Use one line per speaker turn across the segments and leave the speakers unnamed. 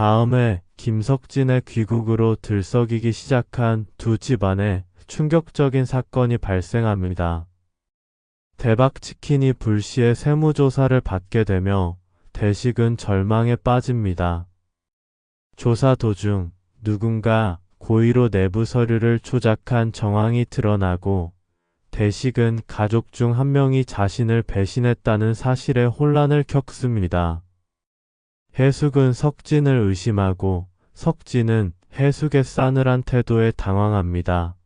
다음에 김석진의 귀국으로 들썩이기 시작한 두 집안에 충격적인 사건이 발생합니다. 대박치킨이 불시에 세무조사를 받게 되며 대식은 절망에 빠집니다. 조사 도중 누군가 고의로 내부 서류를 조작한 정황이 드러나고 대식은 가족 중 한 명이 자신을 배신했다는 사실에 혼란을 겪습니다. 해숙은 석진을 의심하고 석진은 해숙의 싸늘한 태도에 당황합니다.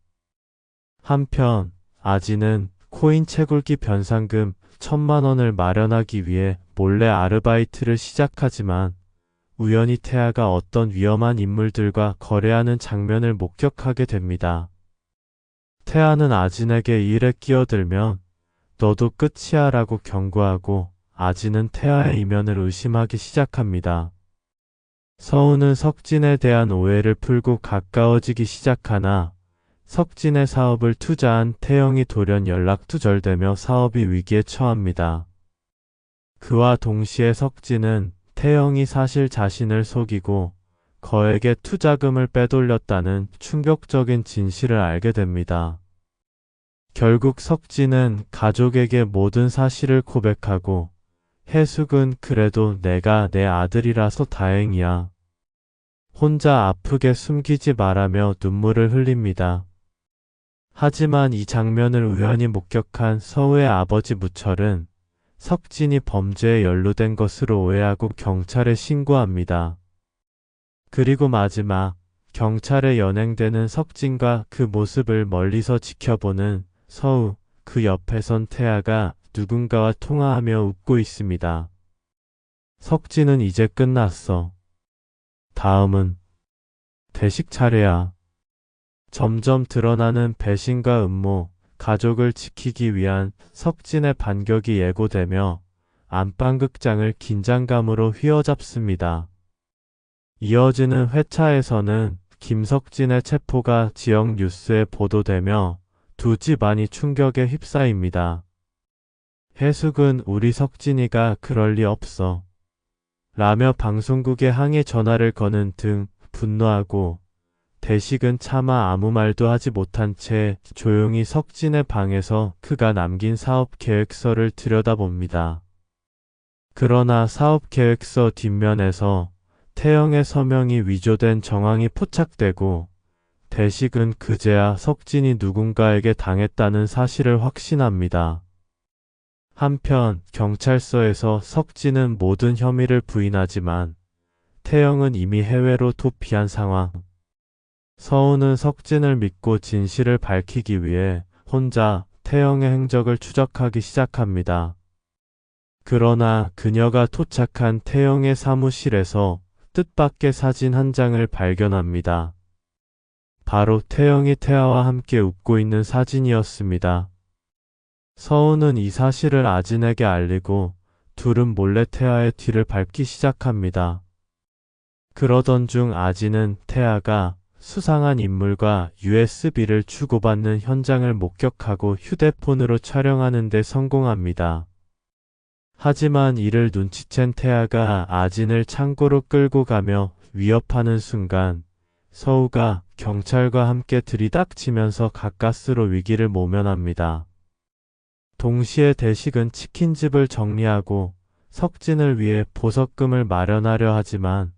한편 아진은 코인 채굴기 변상금 1,000만 원을 마련하기 위해 몰래 아르바이트를 시작하지만 우연히 태아가 어떤 위험한 인물들과 거래하는 장면을 목격하게 됩니다. 태아는 아진에게 일에 끼어들면 너도 끝이야 라고 경고하고 아진은 태아의 이면을 의심하기 시작합니다. 서우는 석진에 대한 오해를 풀고 가까워지기 시작하나 석진의 사업을 투자한 태영이 돌연 연락두절되며 사업이 위기에 처합니다. 그와 동시에 석진은 태영이 사실 자신을 속이고 거액의 투자금을 빼돌렸다는 충격적인 진실을 알게 됩니다. 결국 석진은 가족에게 모든 사실을 고백하고 해숙은 그래도 내가 내 아들이라서 다행이야. 혼자 아프게 숨기지 말라며 눈물을 흘립니다. 하지만 이 장면을 우연히 목격한 서우의 아버지 무철은 석진이 범죄에 연루된 것으로 오해하고 경찰에 신고합니다. 그리고 마지막 경찰에 연행되는 석진과 그 모습을 멀리서 지켜보는 서우, 그 옆에선 태아가 누군가와 통화하며 웃고 있습니다. 석진은 이제 끝났어. 다음은 대식 차례야. 점점 드러나는 배신과 음모, 가족을 지키기 위한 석진의 반격이 예고되며 안방극장을 긴장감으로 휘어잡습니다. 이어지는 회차에서는 김석진의 체포가 지역 뉴스에 보도되며 두 집안이 충격에 휩싸입니다. 해숙은 우리 석진이가 그럴 리 없어 라며 방송국에 항의 전화를 거는 등 분노하고 대식은 차마 아무 말도 하지 못한 채 조용히 석진의 방에서 그가 남긴 사업 계획서를 들여다봅니다. 그러나 사업 계획서 뒷면에서 태영의 서명이 위조된 정황이 포착되고 대식은 그제야 석진이 누군가에게 당했다는 사실을 확신합니다. 한편 경찰서에서 석진은 모든 혐의를 부인하지만 태영은 이미 해외로 도피한 상황. 서우는 석진을 믿고 진실을 밝히기 위해 혼자 태영의 행적을 추적하기 시작합니다. 그러나 그녀가 도착한 태영의 사무실에서 뜻밖의 사진 한 장을 발견합니다. 바로 태영이 태아와 함께 웃고 있는 사진이었습니다. 서우는 이 사실을 아진에게 알리고 둘은 몰래 태아의 뒤를 밟기 시작합니다. 그러던 중 아진은 태아가 수상한 인물과 USB를 주고받는 현장을 목격하고 휴대폰으로 촬영하는 데 성공합니다. 하지만 이를 눈치챈 태아가 아진을 창고로 끌고 가며 위협하는 순간 서우가 경찰과 함께 들이닥치면서 가까스로 위기를 모면합니다. 동시에 대식은 치킨집을 정리하고 석진을 위해 보석금을 마련하려 하지만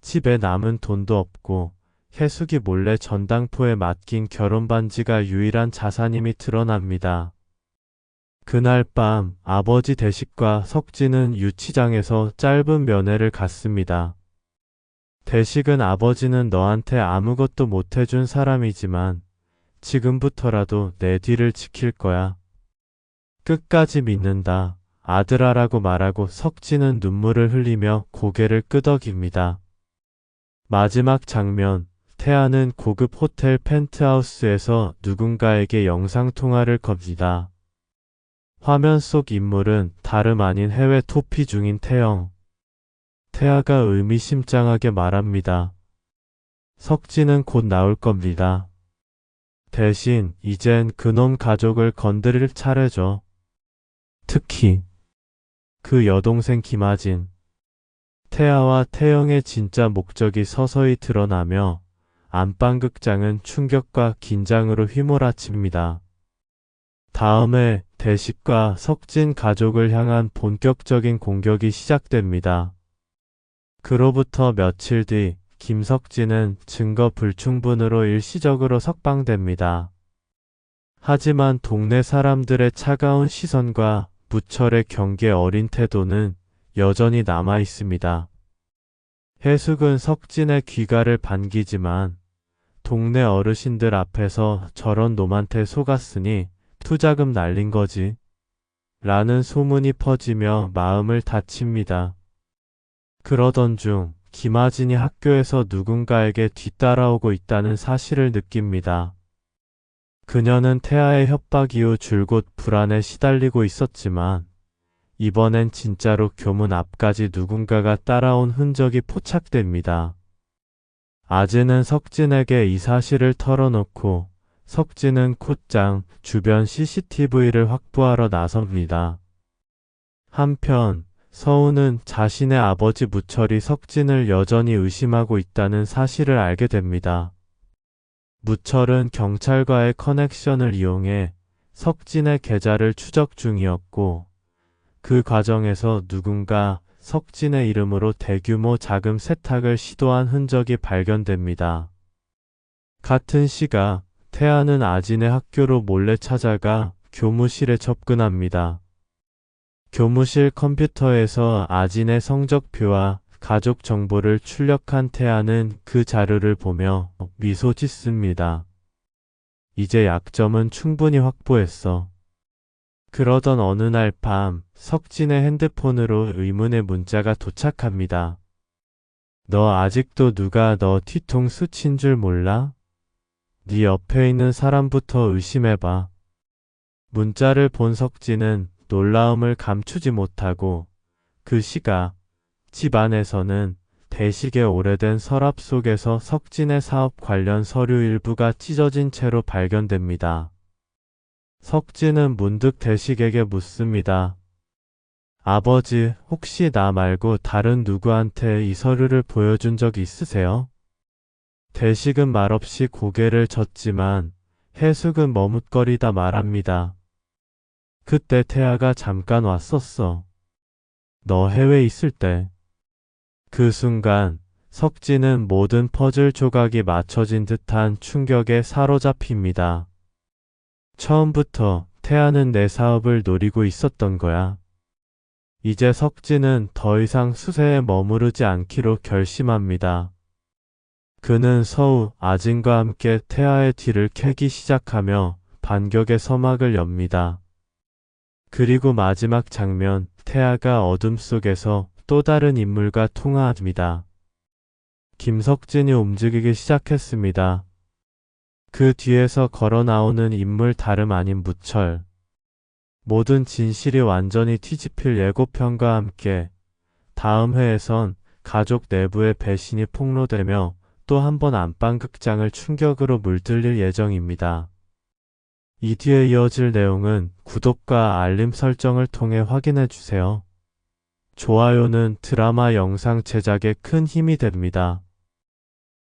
집에 남은 돈도 없고 해숙이 몰래 전당포에 맡긴 결혼반지가 유일한 자산임이 드러납니다. 그날 밤 아버지 대식과 석진은 유치장에서 짧은 면회를 갖습니다. 대식은 아버지는 너한테 아무것도 못해준 사람이지만 지금부터라도 내 뒤를 지킬 거야. 끝까지 믿는다. 아들아라고 말하고 석진은 눈물을 흘리며 고개를 끄덕입니다. 마지막 장면, 태아는 고급 호텔 펜트하우스에서 누군가에게 영상통화를 겁니다. 화면 속 인물은 다름 아닌 해외 도피 중인 태영. 태아가 의미심장하게 말합니다. 석진은 곧 나올 겁니다. 대신 이젠 그놈 가족을 건드릴 차례죠. 특히 그 여동생 김아진. 태아와 태영의 진짜 목적이 서서히 드러나며 안방극장은 충격과 긴장으로 휘몰아칩니다. 다음에 대식과 석진 가족을 향한 본격적인 공격이 시작됩니다. 그로부터 며칠 뒤 김석진은 증거 불충분으로 일시적으로 석방됩니다. 하지만 동네 사람들의 차가운 시선과 무철의 경계 어린 태도는 여전히 남아 있습니다. 해숙은 석진의 귀가를 반기지만 동네 어르신들 앞에서 저런 놈한테 속았으니 투자금 날린 거지 라는 소문이 퍼지며 마음을 다칩니다. 그러던 중 김아진이 학교에서 누군가에게 뒤따라오고 있다는 사실을 느낍니다. 그녀는 태아의 협박 이후 줄곧 불안에 시달리고 있었지만 이번엔 진짜로 교문 앞까지 누군가가 따라온 흔적이 포착됩니다. 아진은 석진에게 이 사실을 털어놓고 석진은 곧장 주변 CCTV를 확보하러 나섭니다. 한편 서우는 자신의 아버지 무철이 석진을 여전히 의심하고 있다는 사실을 알게 됩니다. 무철은 경찰과의 커넥션을 이용해 석진의 계좌를 추적 중이었고 그 과정에서 누군가 석진의 이름으로 대규모 자금 세탁을 시도한 흔적이 발견됩니다. 같은 시각 태아는 아진의 학교로 몰래 찾아가 교무실에 접근합니다. 교무실 컴퓨터에서 아진의 성적표와 가족 정보를 출력한 태아는 그 자료를 보며 미소 짓습니다. 이제 약점은 충분히 확보했어. 그러던 어느 날 밤 석진의 핸드폰으로 의문의 문자가 도착합니다. 너 아직도 누가 너 뒤통수 친 줄 몰라? 네 옆에 있는 사람부터 의심해봐. 문자를 본 석진은 놀라움을 감추지 못하고 그 시각 집 안에서는 대식의 오래된 서랍 속에서 석진의 사업 관련 서류 일부가 찢어진 채로 발견됩니다. 석진은 문득 대식에게 묻습니다. 아버지, 혹시 나 말고 다른 누구한테 이 서류를 보여준 적 있으세요? 대식은 말없이 고개를 젓지만 해숙은 머뭇거리다 말합니다. 그때 태아가 잠깐 왔었어. 너 해외에 있을 때. 그 순간 석진은 모든 퍼즐 조각이 맞춰진 듯한 충격에 사로잡힙니다. 처음부터 태아는 내 사업을 노리고 있었던 거야. 이제 석진은 더 이상 수세에 머무르지 않기로 결심합니다. 그는 서우, 아진과 함께 태아의 뒤를 캐기 시작하며 반격의 서막을 엽니다. 그리고 마지막 장면, 태아가 어둠 속에서 또 다른 인물과 통화합니다. 김석진이 움직이기 시작했습니다. 그 뒤에서 걸어 나오는 인물 다름 아닌 무철. 모든 진실이 완전히 뒤집힐 예고편과 함께 다음 회에선 가족 내부의 배신이 폭로되며 또 한 번 안방극장을 충격으로 물들일 예정입니다. 이 뒤에 이어질 내용은 구독과 알림 설정을 통해 확인해주세요. 좋아요는 드라마 영상 제작에 큰 힘이 됩니다.